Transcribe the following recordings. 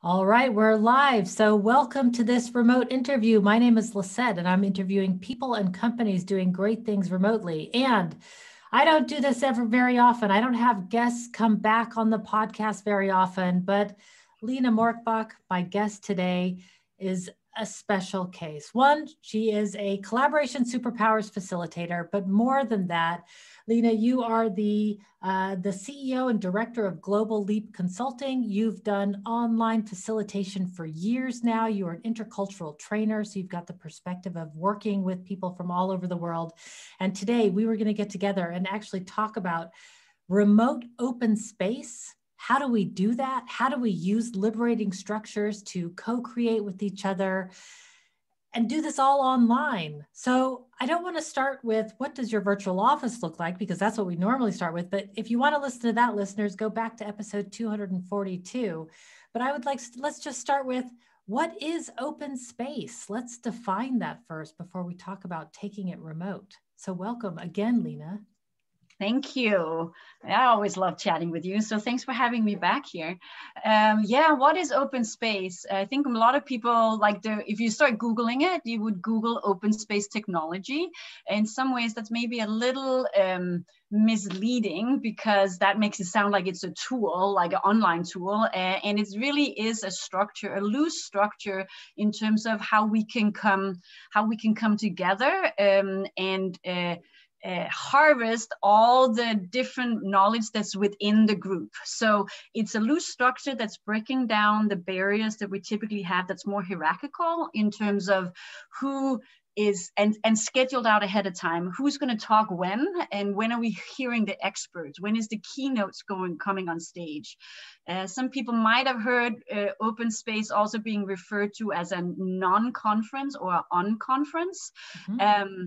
All right, we're live. So welcome to this remote interview. My name is Lisette, and I'm interviewing people and companies doing great things remotely. And I don't do this ever very often. I don't have guests come back on the podcast very often, but Lena Mørkbak, my guest today, is a special case. One, she is a collaboration superpowers facilitator, but more than that, Lena, you are the CEO and director of Global Leap Consulting. You've done online facilitation for years now. You are an intercultural trainer, so you've got the perspective of working with people from all over the world. And today we were going to get together and actually talk about remote open space. How do we do that? How do we use liberating structures to co-create with each other and do this all online? So I don't want to start with what does your virtual office look like, because that's what we normally start with. But if you want to listen to that, listeners, go back to episode 242. But I would like, let's just start with what is open space? Let's define that first before we talk about taking it remote. So welcome again, Lena. Thank you. I always love chatting with you. So thanks for having me back here. What is open space? I think a lot of people if you start Googling it, you would Google open space technology. In some ways, that's maybe a little misleading because that makes it sound like it's a tool, like an online tool. And it really is a structure, a loose structure in terms of how we can come together and harvest all the different knowledge that's within the group. So it's a loose structure that's breaking down the barriers that we typically have that's more hierarchical in terms of who is and scheduled out ahead of time, who's going to talk when, and when are we hearing the experts, when is the keynotes coming on stage. Some people might have heard open space also being referred to as a non-conference or an on-conference. Mm-hmm.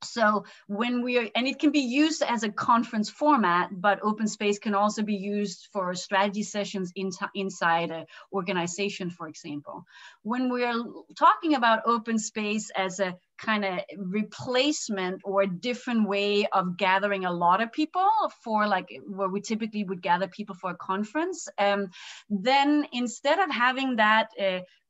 So and it can be used as a conference format, but open space can also be used for strategy sessions inside an organization, for example. When we're talking about open space as a kind of replacement or a different way of gathering a lot of people for where we typically would gather people for a conference, then instead of having that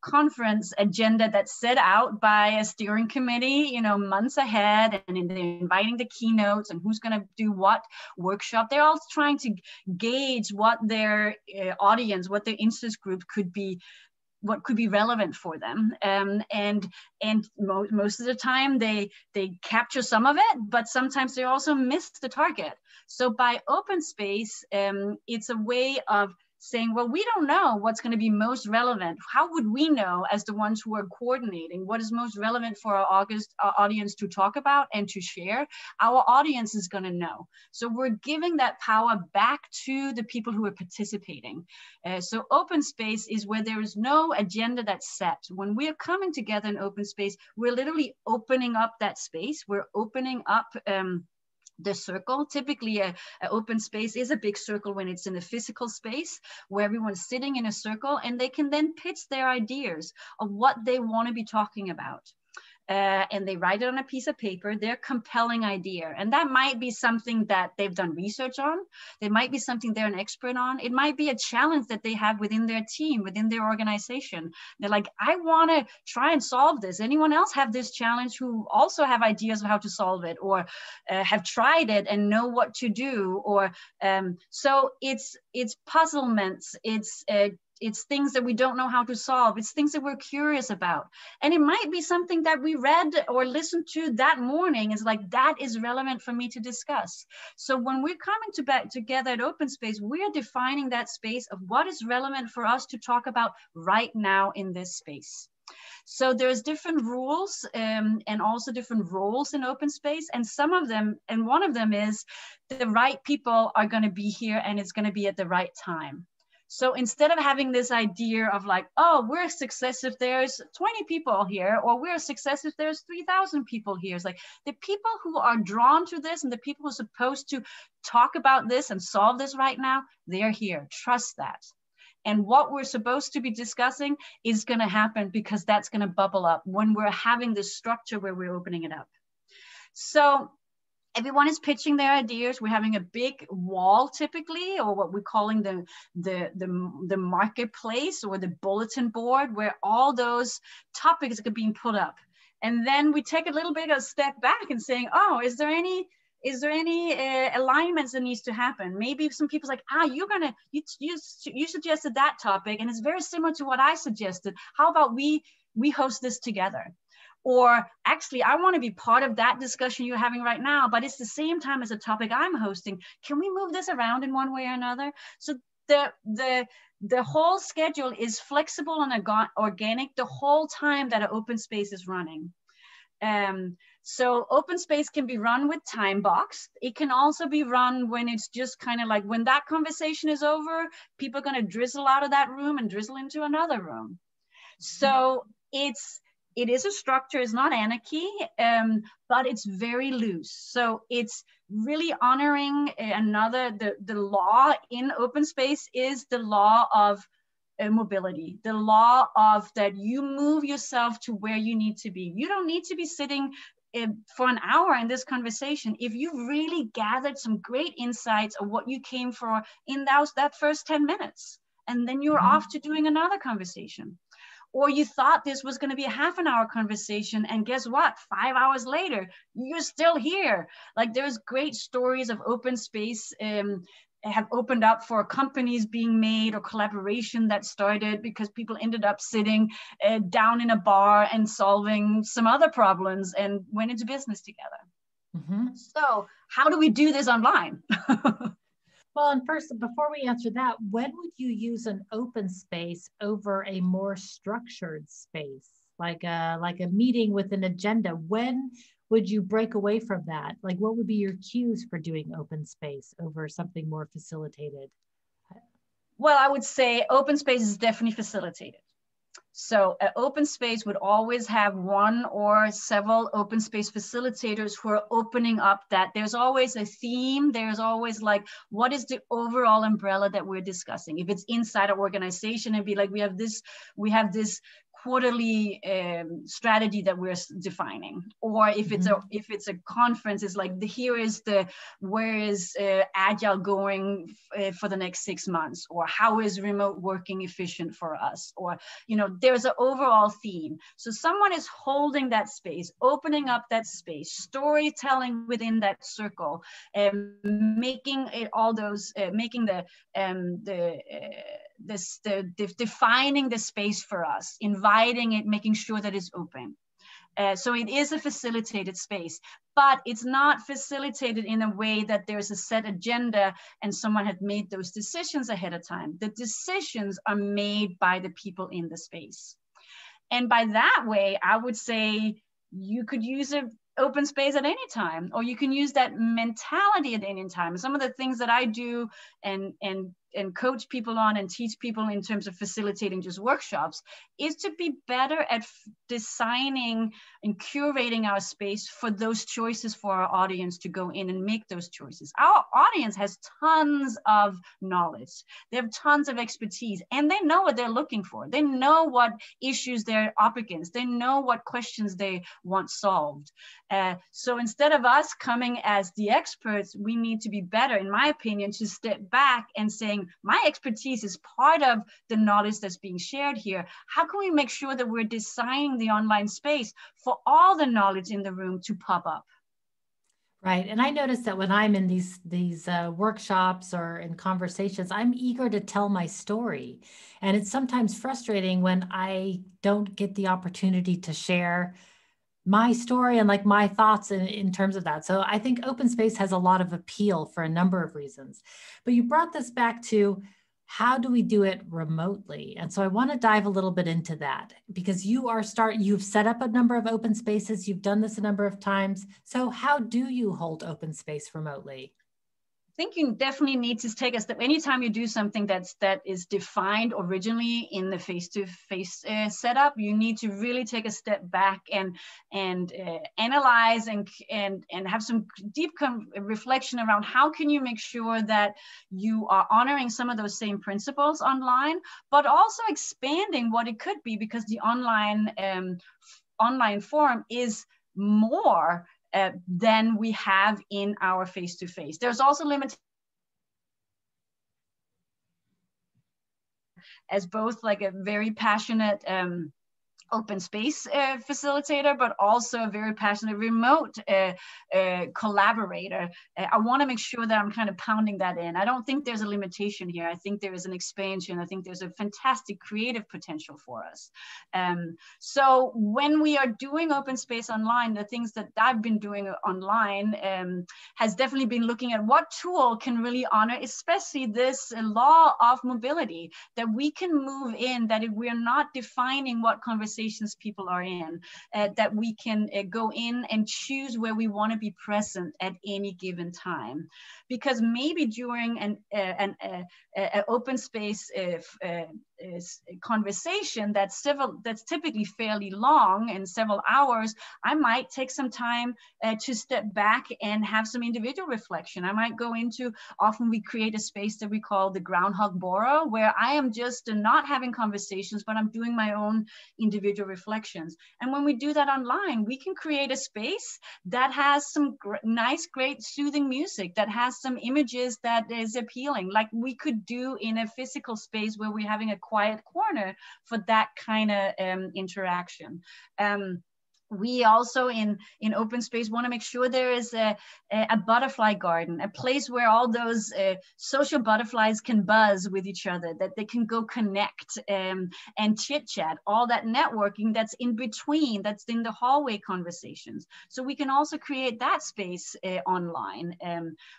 conference agenda that's set out by a steering committee, months ahead, and they're inviting the keynotes and who's going to do what workshop, they're all trying to gauge what their audience, what their interest group could be, what could be relevant for them. And most of the time they capture some of it, but sometimes they also miss the target. So by open space, it's a way of saying, well, we don't know what's going to be most relevant. How would we know as the ones who are coordinating what is most relevant for our audience to talk about and to share? Our audience is going to know. So we're giving that power back to the people who are participating. So open space is where there is no agenda that's set. When we are coming together in open space, we're literally opening up that space. We're opening up the circle. Typically an open space is a big circle when it's in a physical space where everyone's sitting in a circle and they can then pitch their ideas of what they want to be talking about. And they write it on a piece of paper, their compelling idea. And that might be something that they've done research on. It might be something they're an expert on. It might be a challenge that they have within their team, within their organization. They're like, I want to try and solve this. Anyone else have this challenge who also have ideas of how to solve it, or have tried it and know what to do? Or so it's puzzlements. It's things that we don't know how to solve. It's things that we're curious about. And it might be something that we read or listened to that morning. It's like, that is relevant for me to discuss. So when we're coming together at Open Space, we're defining that space of what is relevant for us to talk about right now in this space. So there's different rules and also different roles in open space. And some of them, and one of them is the right people are going to be here and it's going to be at the right time. So instead of having this idea of like, oh, we're a success if there's 20 people here, or we're a success if there's 3,000 people here. It's like the people who are drawn to this and the people who are supposed to talk about this and solve this right now, they're here. Trust that. And what we're supposed to be discussing is going to happen because that's going to bubble up when we're having this structure where we're opening it up. So everyone is pitching their ideas. We're having a big wall typically, or what we're calling the marketplace or the bulletin board, where all those topics are being put up. And then we take a little bit of a step back and saying, oh, is there any alignments that needs to happen? Maybe some people's like, you suggested that topic and it's very similar to what I suggested. How about we host this together? Or actually, I want to be part of that discussion you're having right now, but it's the same time as a topic I'm hosting. Can we move this around in one way or another? So the whole schedule is flexible and organic the whole time that an open space is running. So open space can be run with time box. It can also be run when it's just kind of like when that conversation is over, people are going to drizzle out of that room and drizzle into another room. So it is a structure, it's not anarchy, but it's very loose. So it's really honoring the law in open space is the law of mobility, the law of that you move yourself to where you need to be. You don't need to be sitting for an hour in this conversation if you've really gathered some great insights of what you came for in that first 10 minutes. And then you're off to doing another conversation. Or you thought this was going to be a half an hour conversation, and guess what? 5 hours later, you're still here. Like there's great stories of open space have opened up for companies being made or collaboration that started because people ended up sitting down in a bar and solving some other problems and went into business together. So how do we do this online? Well, and first, before we answer that, when would you use an open space over a more structured space, like a meeting with an agenda? When would you break away from that? Like, what would be your cues for doing open space over something more facilitated? Well, I would say open space is definitely facilitated. So an open space would always have one or several open space facilitators who are opening up that. There's always a theme. There's always like, what is the overall umbrella that we're discussing? If it's inside an organization, it'd be like, we have this quarterly strategy that we're defining. Or if it's a conference, it's like where is agile going for the next 6 months, or how is remote working efficient for us, or there's an overall theme. So someone is holding that space, opening up that space, storytelling within that circle, making it all those making defining the space for us, inviting it, making sure that it's open. So it is a facilitated space, but it's not facilitated in a way that there's a set agenda and someone had made those decisions ahead of time. The decisions are made by the people in the space. And by that way, I would say you could use an open space at any time, or you can use that mentality at any time. Some of the things that I do and coach people on and teach people in terms of facilitating just workshops is to be better at designing and curating our space for those choices for our audience to go in and make those choices. Our audience has tons of knowledge. They have tons of expertise, and they know what they're looking for. They know what issues they're up against. They know what questions they want solved. So instead of us coming as the experts, we need to be better, in my opinion, to step back and saying, my expertise is part of the knowledge that's being shared here. How can we make sure that we're designing the online space for all the knowledge in the room to pop up? Right. And I noticed that when I'm in these workshops or in conversations, I'm eager to tell my story. And it's sometimes frustrating when I don't get the opportunity to share my story and like my thoughts in terms of that. So I think open space has a lot of appeal for a number of reasons. But you brought this back to how do we do it remotely? And so I want to dive a little bit into that, because you've set up a number of open spaces. You've done this a number of times. So how do you hold open space remotely? I think you definitely need to take a step. Anytime you do something that is defined originally in the face-to-face setup, you need to really take a step back and analyze and have some deep reflection around how can you make sure that you are honoring some of those same principles online, but also expanding what it could be, because the online forum is more than we have in our face-to-face. There's also limitations as both like a very passionate open space facilitator, but also a very passionate remote collaborator. I want to make sure that I'm kind of pounding that in. I don't think there's a limitation here. I think there is an expansion. I think there's a fantastic creative potential for us. So when we are doing open space online, the things that I've been doing online has definitely been looking at what tool can really honor, especially this law of mobility, that we can move in, that if we're not defining what conversations people are in, that we can go in and choose where we want to be present at any given time. Because maybe during an open space conversation that's typically fairly long and several hours, I might take some time to step back and have some individual reflection. I might go into, often we create a space that we call the groundhog bora, where I am just not having conversations, but I'm doing my own individual reflections. And when we do that online, we can create a space that has some nice, great, soothing music, that has some images that is appealing, like we could do in a physical space where we're having a quiet corner for that kind of interaction. We also in open space want to make sure there is a butterfly garden, a place where all those social butterflies can buzz with each other, that they can go connect and chit chat, all that networking that's in between, that's in the hallway conversations. So we can also create that space online.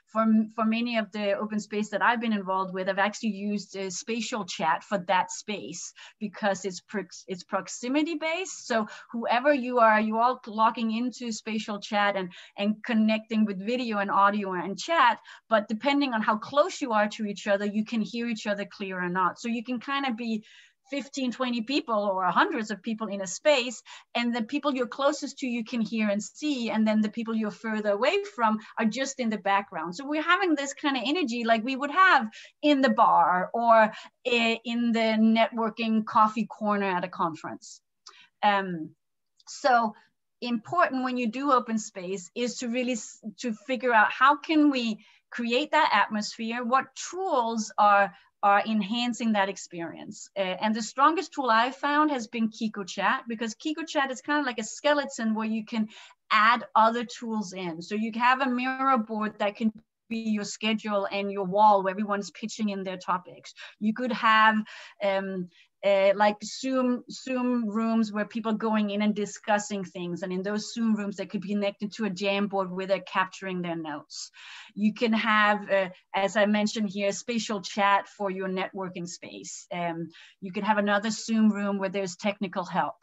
For many of the open space that I've been involved with, I've actually used spatial chat for that space because it's proximity based. So whoever you are all logging into spatial chat and connecting with video and audio and chat, but depending on how close you are to each other, you can hear each other clear or not. So you can kind of be 15, 20 people or hundreds of people in a space, and the people you're closest to you can hear and see, and then the people you're further away from are just in the background. So we're having this kind of energy like we would have in the bar or in the networking coffee corner at a conference. So important when you do open space is to really figure out how can we create that atmosphere, what tools are enhancing that experience. And the strongest tool I've found has been Kiko Chat, because Kiko Chat is kind of like a skeleton where you can add other tools in. So you have a mirror board that can be your schedule and your wall where everyone's pitching in their topics. You could have like Zoom rooms where people are going in and discussing things. And in those Zoom rooms, they could be connected to a Jamboard where they're capturing their notes. You can have, as I mentioned here, spatial chat for your networking space. You can have another Zoom room where there's technical help.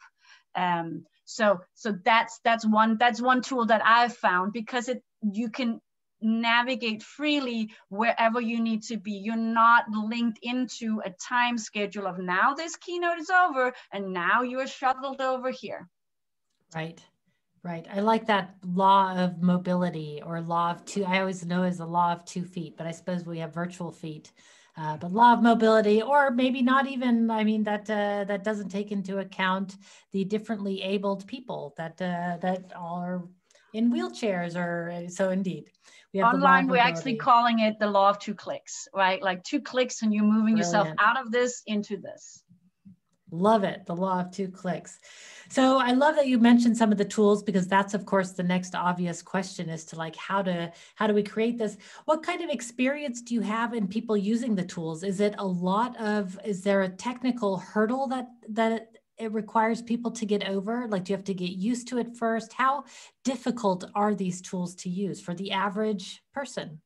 So that's one tool that I've found, because you can navigate freely wherever you need to be. You're not linked into a time schedule of now this keynote is over and now you are shuttled over here. Right. I like that law of mobility, or law of two. I always know as a law of 2 feet, but I suppose we have virtual feet. But law of mobility, or maybe not even, I mean, that doesn't take into account the differently abled people that are in wheelchairs, or so indeed. We have online, we're actually calling it the law of 2 clicks, right? Like 2 clicks and you're moving yourself out of this into this. Love it. The law of 2 clicks. So I love that you mentioned some of the tools, because that's, of course, the next obvious question is to like, how do we create this? What kind of experience do you have in people using the tools? Is there a technical hurdle that it requires people to get over? Like, do you have to get used to it first? How difficult are these tools to use for the average person?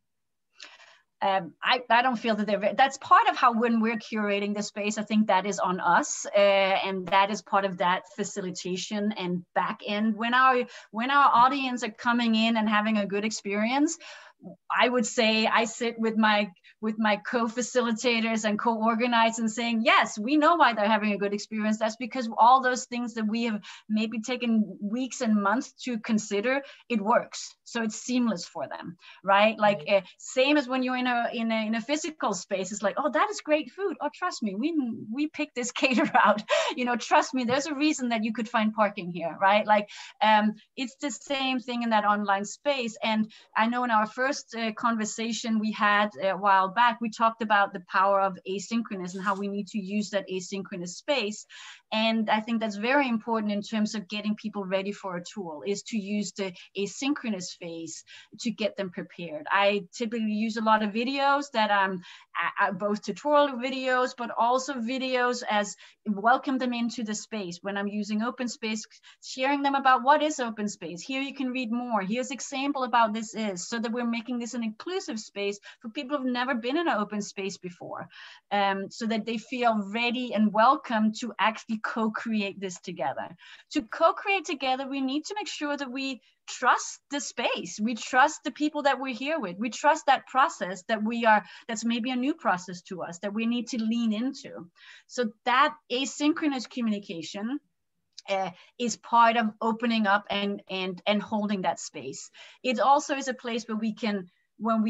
I don't feel that that's part of how, when we're curating the space, I think that is on us, and that is part of that facilitation and back end. When our audience are coming in and having a good experience, I would say I sit with my with my co-facilitators and co-organizers and saying, yes, we know why they're having a good experience. That's because all those things that we have maybe taken weeks and months to consider, it works. So it's seamless for them, right? Like same as when you're in a physical space, it's like, oh, that is great food. Oh, trust me, we picked this caterer out. You know, trust me, there's a reason that you could find parking here, right? Like it's the same thing in that online space. And I know in our first conversation we had a while back, we talked about the power of asynchronous and how we need to use that asynchronous space. And I think that's very important in terms of getting people ready for a tool, is to use the asynchronous phase to get them prepared. I typically use a lot of videos that both tutorial videos, but also videos as welcome them into the space. When I'm using open space, sharing them about what is open space. Here you can read more. Here's example about this is, so that we're making this an inclusive space for people who've never been in an open space before, so that they feel ready and welcome to actually co-create this together. To co-create together, we need to make sure that we trust the space. We trust the people that we're here with. We trust that process that's maybe a new process to us that we need to lean into. So that asynchronous communication is part of opening up and holding that space. It also is a place where we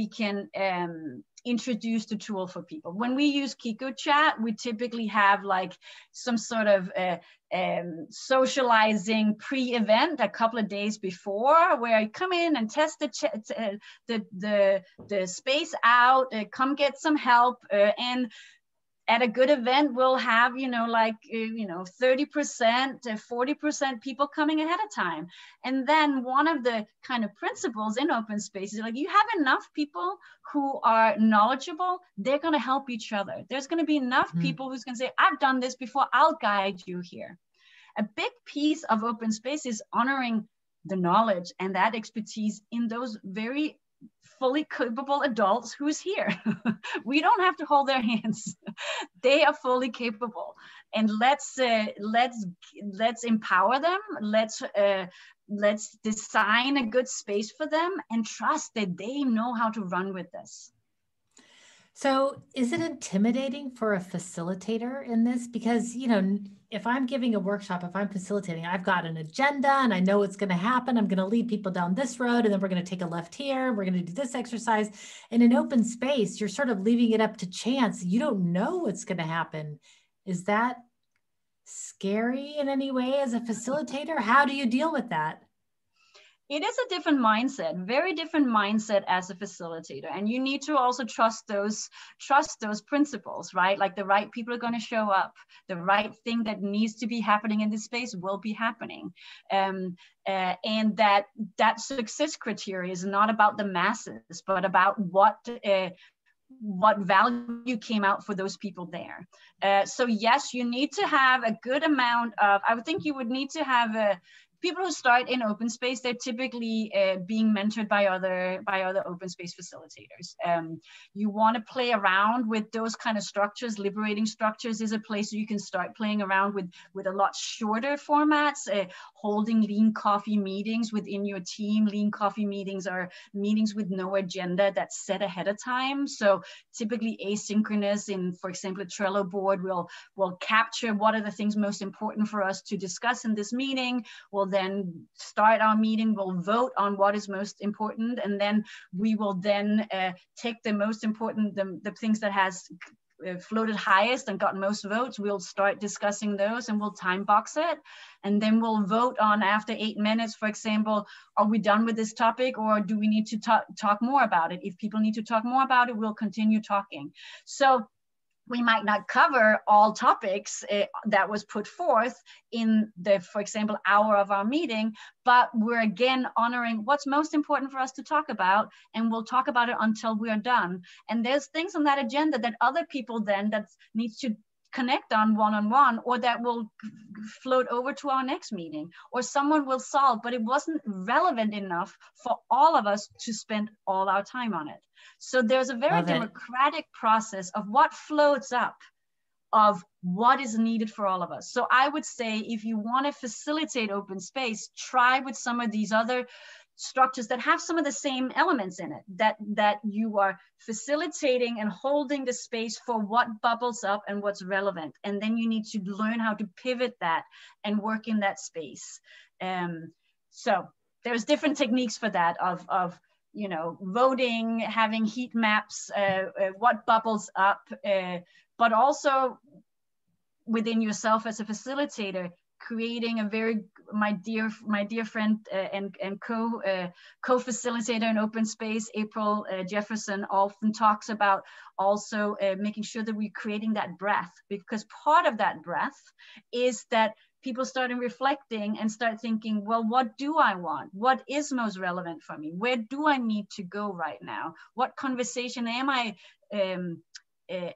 can introduce the tool for people. When we use Kiko Chat, we typically have like some sort of socializing pre-event a couple of days before, where you come in and test the space out, come get some help, and at a good event, we'll have, 30%, 40% people coming ahead of time. And then one of the kind of principles in open space is like, you have enough people who are knowledgeable, they're going to help each other. There's going to be enough people who's going to say, I've done this before, I'll guide you here. A big piece of open space is honoring the knowledge and that expertise in those very fully capable adults who's here. We don't have to hold their hands. They are fully capable, and let's empower them. Let's design a good space for them and trust that they know how to run with this. So is it intimidating for a facilitator in this? Because, if I'm giving a workshop, if I'm facilitating, I've got an agenda and I know what's going to happen. I'm going to lead people down this road, and then we're going to take a left here. We're going to do this exercise. In an open space, you're sort of leaving it up to chance. You don't know what's going to happen. Is that scary in any way as a facilitator? How do you deal with that? It is a different mindset, very different mindset as a facilitator. And you need to also trust those principles, right? Like the right people are going to show up. The right thing that needs to be happening in this space will be happening. And that success criteria is not about the masses, but about what value came out for those people there. So yes, you need to have a good amount of, I would think you would need to have people who start in open space, they're typically being mentored by other open space facilitators. You want to play around with those kind of structures. Liberating structures is a place where you can start playing around with a lot shorter formats, holding lean coffee meetings within your team. Lean coffee meetings are meetings with no agenda that's set ahead of time. So typically asynchronous in, for example, a Trello board will capture what are the things most important for us to discuss in this meeting. We'll then start our meeting, we'll vote on what is most important, and then we will then take the most important, the things that has floated highest and gotten most votes, we'll start discussing those and we'll time box it. And then we'll vote on, after 8 minutes, for example, are we done with this topic, or do we need to talk more about it? If people need to talk more about it, we'll continue talking. So we might not cover all topics that was put forth in the, for example, hour of our meeting, but we're again honoring what's most important for us to talk about, and we'll talk about it until we're done. And there's things on that agenda that other people then that needs to connect on one-on-one, or that will float over to our next meeting, or someone will solve, but it wasn't relevant enough for all of us to spend all our time on it. So there's a very democratic process of what floats up, of what is needed for all of us. So I would say, if you want to facilitate open space, try with some of these other structures that have some of the same elements in it, that you are facilitating and holding the space for what bubbles up and what's relevant. And then you need to learn how to pivot that and work in that space. So there's different techniques for that of you know, voting, having heat maps, what bubbles up, but also within yourself as a facilitator, creating a very, my dear friend and co-facilitator in open space, April Jefferson, often talks about also making sure that we're creating that breath, because part of that breath is that people start reflecting and start thinking, well, what do I want? What is most relevant for me? Where do I need to go right now? What conversation am I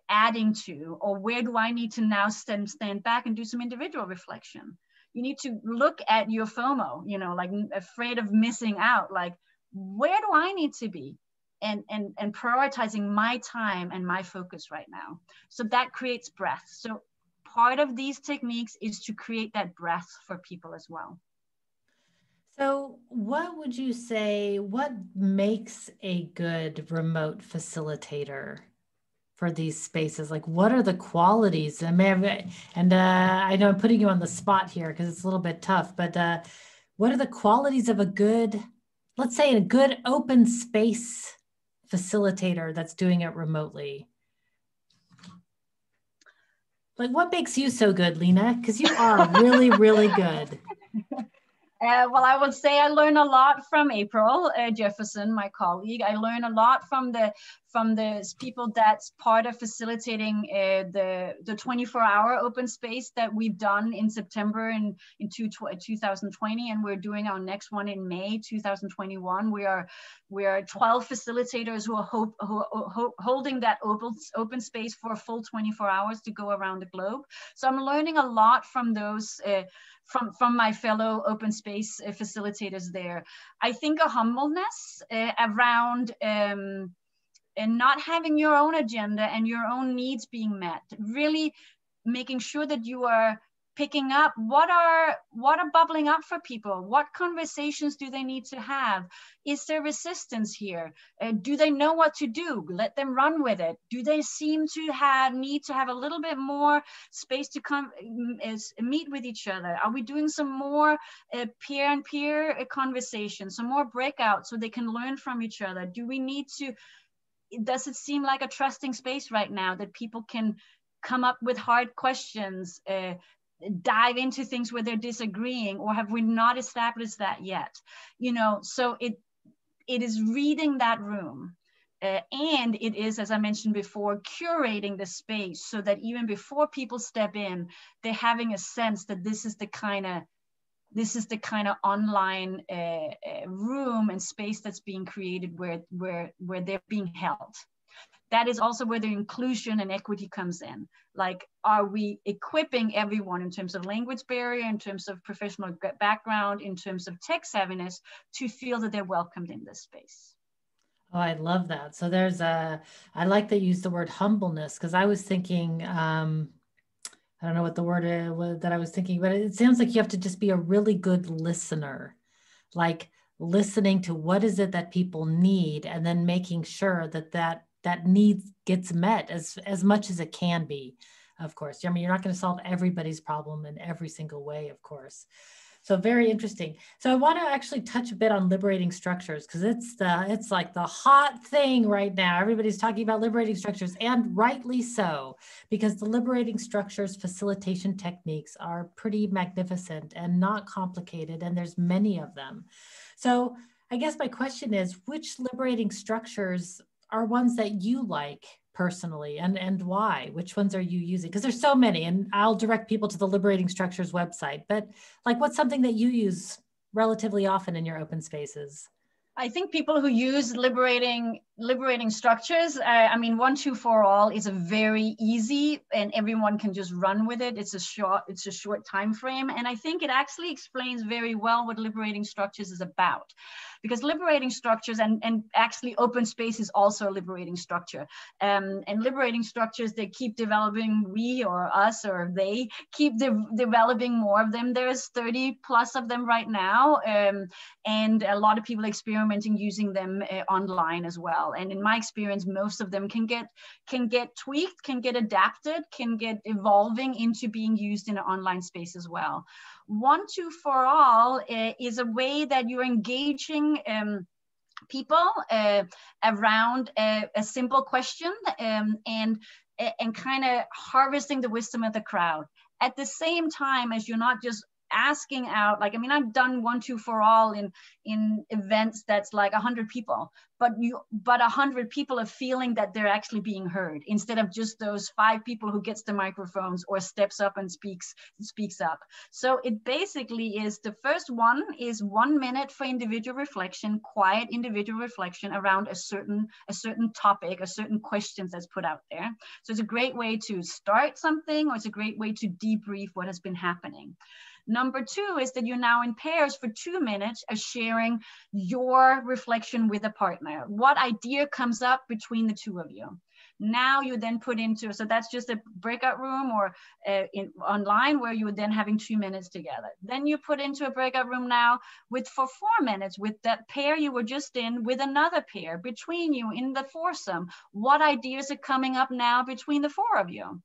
adding to, or where do I need to now stand back and do some individual reflection? You need to look at your FOMO, you know, like afraid of missing out, like where do I need to be? And prioritizing my time and my focus right now. So that creates breath. So part of these techniques is to create that breath for people as well. So what would you say, what makes a good remote facilitator for these spaces? Like, what are the qualities? I mean, and I know I'm putting you on the spot here because it's a little bit tough, but what are the qualities of a good, let's say a good open space facilitator that's doing it remotely? Like, what makes you so good, Lena? Because you are really, really good. Well, I would say I learn a lot from April Jefferson, my colleague. I learn a lot from the people that's part of facilitating the 24-hour open space that we've done in September in 2020, and we're doing our next one in May 2021. We are 12 facilitators who are holding that open space for a full 24 hours to go around the globe. So I'm learning a lot from those. From my fellow open space facilitators there. I think a humbleness around and not having your own agenda and your own needs being met, really making sure that you are picking up what are bubbling up for people. What conversations do they need to have? Is there resistance here? Do they know what to do? Let them run with it. Do they seem to need to have a little bit more space to meet with each other? Are we doing some more peer-and-peer conversations, some more breakouts so they can learn from each other? Do we need to, does it seem like a trusting space right now that people can come up with hard questions, dive into things where they're disagreeing, or have we not established that yet? You know, so it is reading that room, and it is, as I mentioned before, curating the space so that even before people step in, they're having a sense that this is the kind of online room and space that's being created where they're being held. That is also where the inclusion and equity comes in. Like, are we equipping everyone in terms of language barrier, in terms of professional background, in terms of tech savviness, to feel that they're welcomed in this space? Oh, I love that. So I like that you use the word humbleness, because I was thinking, I don't know what the word was that I was thinking, but it sounds like you have to just be a really good listener, like listening to what is it that people need, and then making sure that need gets met as much as it can be, of course. I mean, you're not going to solve everybody's problem in every single way, of course. So very interesting. So I want to actually touch a bit on liberating structures, because it's like the hot thing right now. Everybody's talking about liberating structures, and rightly so, because the liberating structures facilitation techniques are pretty magnificent and not complicated, and there's many of them. So I guess my question is, which liberating structures are ones that you like personally, and why? Which ones are you using? Because there's so many, and I'll direct people to the Liberating Structures website, but like, what's something that you use relatively often in your open spaces? I think people who use liberating structures, I mean, 1, 2, 4 all is a very easy, and everyone can just run with it. It's a short time frame, and I think it actually explains very well what liberating structures is about, because liberating structures and actually open space is also a liberating structure, and liberating structures, they keep developing. We or us or they keep developing more of them. There's 30 plus of them right now, and a lot of people experimenting using them online as well. And in my experience, most of them can get tweaked, can get adapted, can get evolving into being used in an online space as well. 1, 2, 4 all is a way that you're engaging people around a simple question, and kind of harvesting the wisdom of the crowd. At the same time as you're not just asking out, like, I mean, I've done 1, 2, 4 all in events that's like 100 people, but 100 people are feeling that they're actually being heard, instead of just those 5 people who gets the microphones or steps up and speaks up. So it basically is, the first one is 1 minute for individual reflection, quiet individual reflection around a certain topic, a certain questions that's put out there. So it's a great way to start something, or it's a great way to debrief what has been happening. Number 2 is that you're now in pairs for 2 minutes of sharing your reflection with a partner. What idea comes up between the two of you? Now you then put into, so that's just a breakout room or online, where you would then having 2 minutes together. Then you put into a breakout room now for 4 minutes with that pair you were just in, with another pair between you in the foursome. What ideas are coming up now between the 4 of you?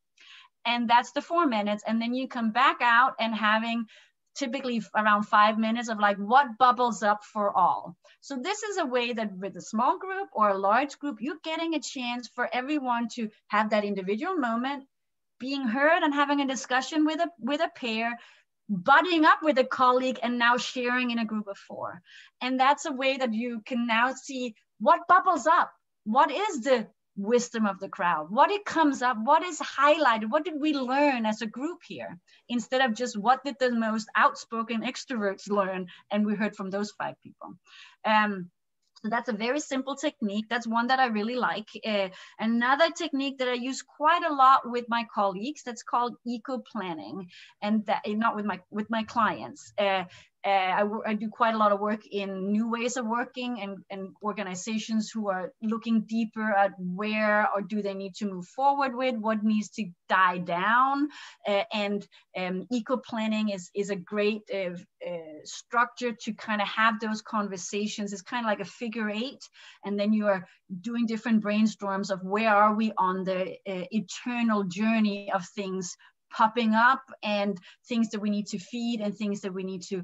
And that's the 4 minutes. And then you come back out and having typically around 5 minutes of like, what bubbles up for all. So this is a way that with a small group or a large group, you're getting a chance for everyone to have that individual moment, being heard and having a discussion with a pair, budding up with a colleague, and now sharing in a group of 4. And that's a way that you can now see what bubbles up. What is the wisdom of the crowd? What it comes up, what is highlighted, what did we learn as a group here, instead of just what did the most outspoken extroverts learn, and we heard from those 5 people. So that's a very simple technique. That's one that I really like. Another technique that I use quite a lot with my colleagues, that's called eco-planning, and that not with my clients. I do quite a lot of work in new ways of working, and organizations who are looking deeper at where or do they need to move forward with, what needs to die down. And eco-planning is a great structure to kind of have those conversations. It's kind of like a figure 8, and then you are doing different brainstorms of where are we on the eternal journey of things popping up, and things that we need to feed, and things that we need to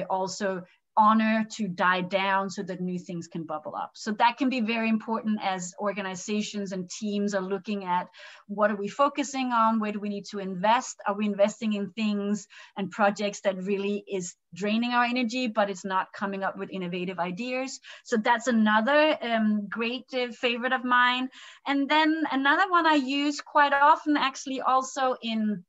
also honor to die down, so that new things can bubble up. So that can be very important as organizations and teams are looking at, what are we focusing on? Where do we need to invest? Are we investing in things and projects that really is draining our energy, but it's not coming up with innovative ideas? So that's another great favorite of mine. And then another one I use quite often, actually also in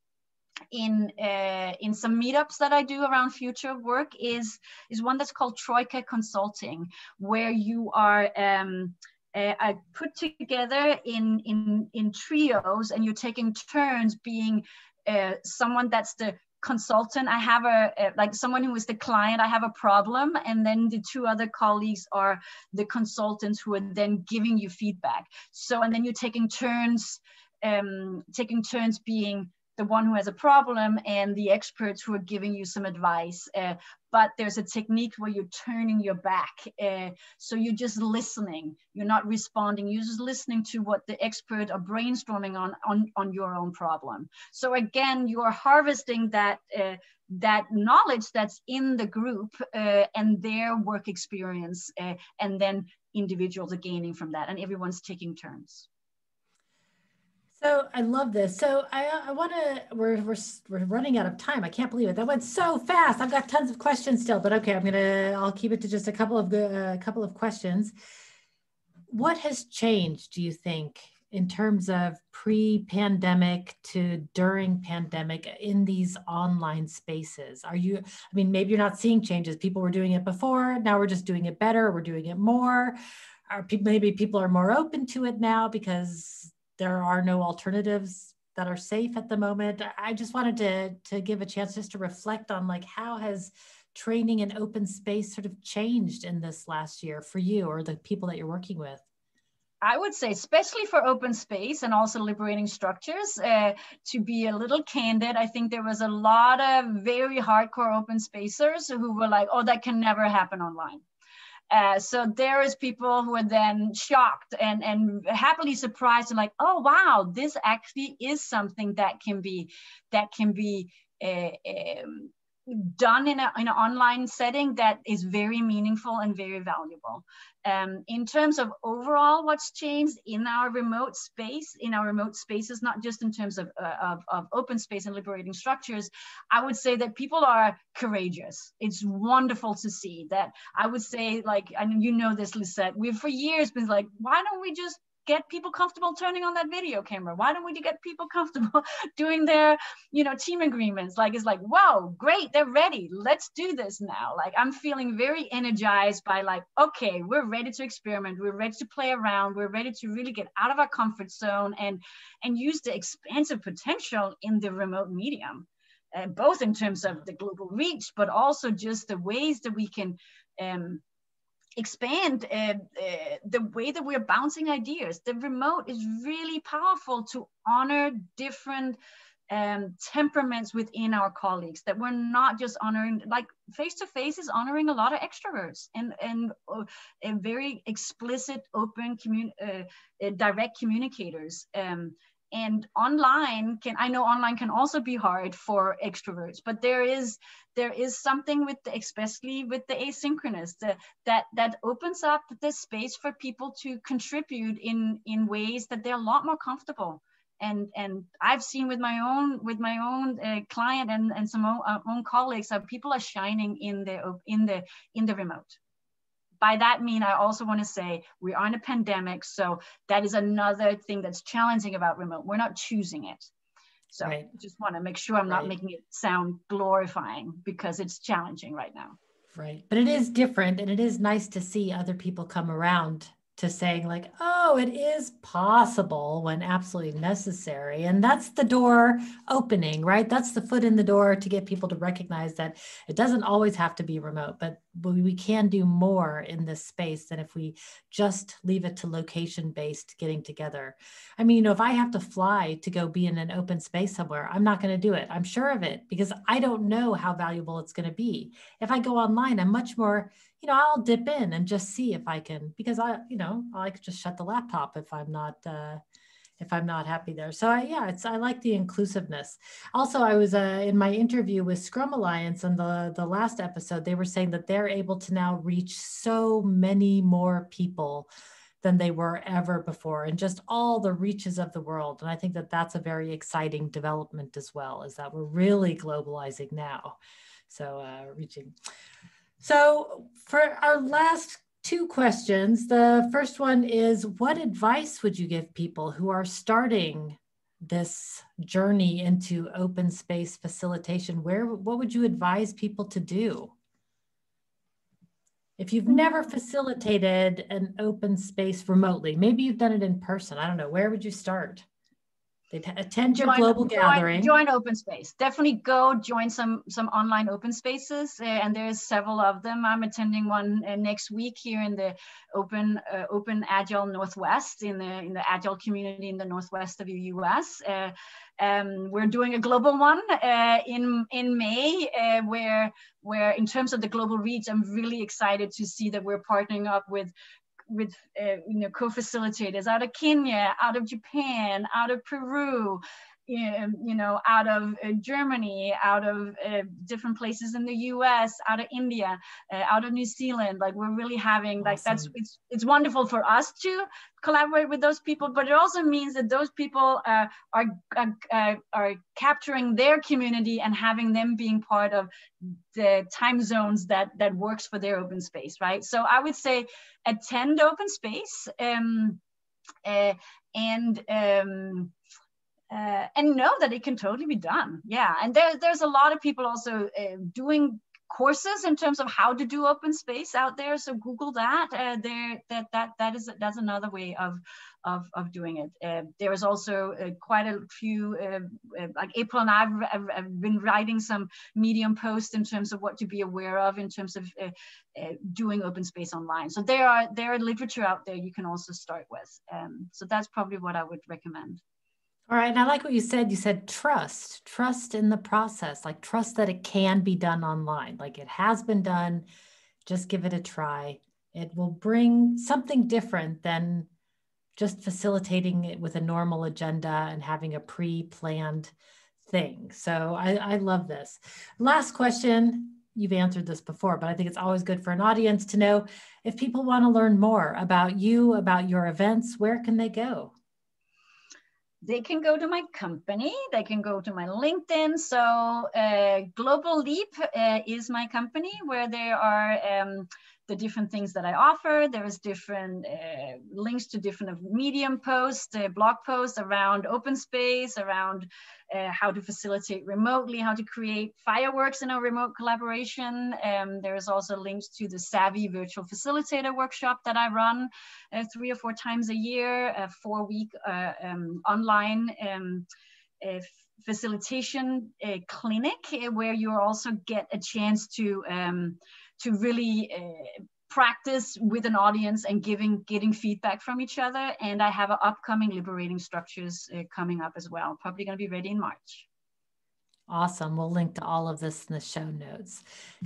some meetups that I do around future of work, is one that's called Troika Consulting, where you are put together in trios, and you're taking turns being someone that's the consultant. I have like someone who is the client. I have a problem, and then the 2 other colleagues are the consultants who are then giving you feedback. So, and then you're taking turns being the one who has a problem and the experts who are giving you some advice. But there's a technique where you're turning your back. So you're just listening. You're not responding. You're just listening to what the expert are brainstorming on your own problem. So again, you are harvesting that knowledge that's in the group and their work experience, and then individuals are gaining from that, and everyone's taking turns. So I love this. So I want to, we're running out of time. I can't believe it. That went so fast. I've got tons of questions still, but okay, I'll keep it to just a couple of questions. What has changed, do you think, in terms of pre-pandemic to during pandemic in these online spaces? Are you, I mean, maybe you're not seeing changes. People were doing it before, now we're just doing it better, we're doing it more. Maybe people are more open to it now because there are no alternatives that are safe at the moment. I just wanted to give a chance just to reflect on like, how has training in open space sort of changed in this last year for you or the people that you're working with? I would say, especially for open space and also liberating structures, to be a little candid, I think there was a lot of very hardcore open spacers who were like, oh, that can never happen online. So there is people who are then shocked and happily surprised and like, oh, wow, this actually is something that can be done in an online setting that is very meaningful and very valuable. In terms of overall what's changed in our remote space, in our remote spaces, not just in terms of open space and liberating structures, I would say that people are courageous. It's wonderful to see that. I would say, like, I mean, you know this, Lisette, we've for years been like, why don't we just get people comfortable turning on that video camera? Why don't we get people comfortable doing their, team agreements? Like, it's like, whoa, great, they're ready. Let's do this now. Like, I'm feeling very energized by like, okay, we're ready to experiment. We're ready to play around. We're ready to really get out of our comfort zone and use the expansive potential in the remote medium, both in terms of the global reach, but also just the ways that we can expand the way that we're bouncing ideas. The remote is really powerful to honor different temperaments within our colleagues, that we're not just honoring, like face-to-face is honoring a lot of extroverts and very explicit, open, direct communicators. And online can also be hard for extroverts, but there is something especially with the asynchronous, that opens up the space for people to contribute in ways that they're a lot more comfortable. And I've seen with my own client and some own colleagues how people are shining in the remote. By that mean, I also want to say we are in a pandemic, so that is another thing that's challenging about remote. We're not choosing it. So right. I just want to make sure I'm not making it sound glorifying, because it's challenging right now. Right. But it is different, and it is nice to see other people come around to saying like, oh, it is possible when absolutely necessary. And that's the door opening, right? That's the foot in the door to get people to recognize that it doesn't always have to be remote, but we can do more in this space than if we just leave it to location-based getting together. I mean, if I have to fly to go be in an open space somewhere, I'm not going to do it. I'm sure of it, because I don't know how valuable it's going to be. If I go online, I'm much more, I'll dip in and just see if I can, because I could just shut the laptop if I'm not happy there. So I like the inclusiveness. Also, I was in my interview with Scrum Alliance on the last episode, they were saying that they're able to now reach so many more people than they were ever before, and just all the reaches of the world. And I think that that's a very exciting development as well, is that we're really globalizing now. So reaching. So for our last two questions, the first one is, what advice would you give people who are starting this journey into open space facilitation? What would you advise people to do? If you've never facilitated an open space remotely, maybe you've done it in person, I don't know, where would you start? Attend your global gathering. Join open space. Definitely go join some online open spaces, and there's several of them. I'm attending one next week here in the Open Agile Northwest, in the Agile community in the Northwest of the US. We're doing a global one in May, where in terms of the global reach, I'm really excited to see that we're partnering up with co-facilitators out of Kenya, out of Japan, out of Peru, out of Germany, out of different places in the US, out of India, out of New Zealand. Like, we're really having awesome. It's wonderful for us to collaborate with those people, but it also means that those people are capturing their community and having them being part of the time zones that works for their open space, right? So I would say attend open space. and know that it can totally be done. Yeah, and there's a lot of people also doing courses in terms of how to do open space out there. So Google that. That's another way of doing it. There is also quite a few, like April and I've been writing some Medium posts in terms of what to be aware of in terms of doing open space online. So there are literature out there you can also start with. So that's probably what I would recommend. All right. And I like what you said. You said trust in the process, like trust that it can be done online. Like it has been done. Just give it a try. It will bring something different than just facilitating it with a normal agenda and having a pre-planned thing. So I love this. Last question. You've answered this before, but I think it's always good for an audience to know if people want to learn more about you, about your events, where can they go? They can go to my company. They can go to my LinkedIn. So Global Leap is my company, where there are the different things that I offer. There's different links to different Medium posts, blog posts around open space, around how to facilitate remotely, how to create fireworks in a remote collaboration. There's also links to the Savvy Virtual Facilitator workshop that I run 3 or 4 times a year, a 4-week online facilitation clinic, where you also get a chance to really practice with an audience and getting feedback from each other. And I have an upcoming Liberating Structures coming up as well, probably going to be ready in March. Awesome. We'll link to all of this in the show notes.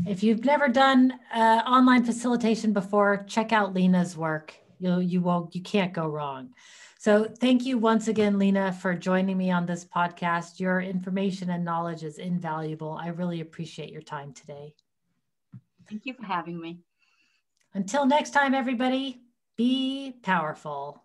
If you've never done online facilitation before, check out Lena's work. You can't go wrong. So thank you once again, Lena, for joining me on this podcast. Your information and knowledge is invaluable. I really appreciate your time today. Thank you for having me. Until next time, everybody, be powerful.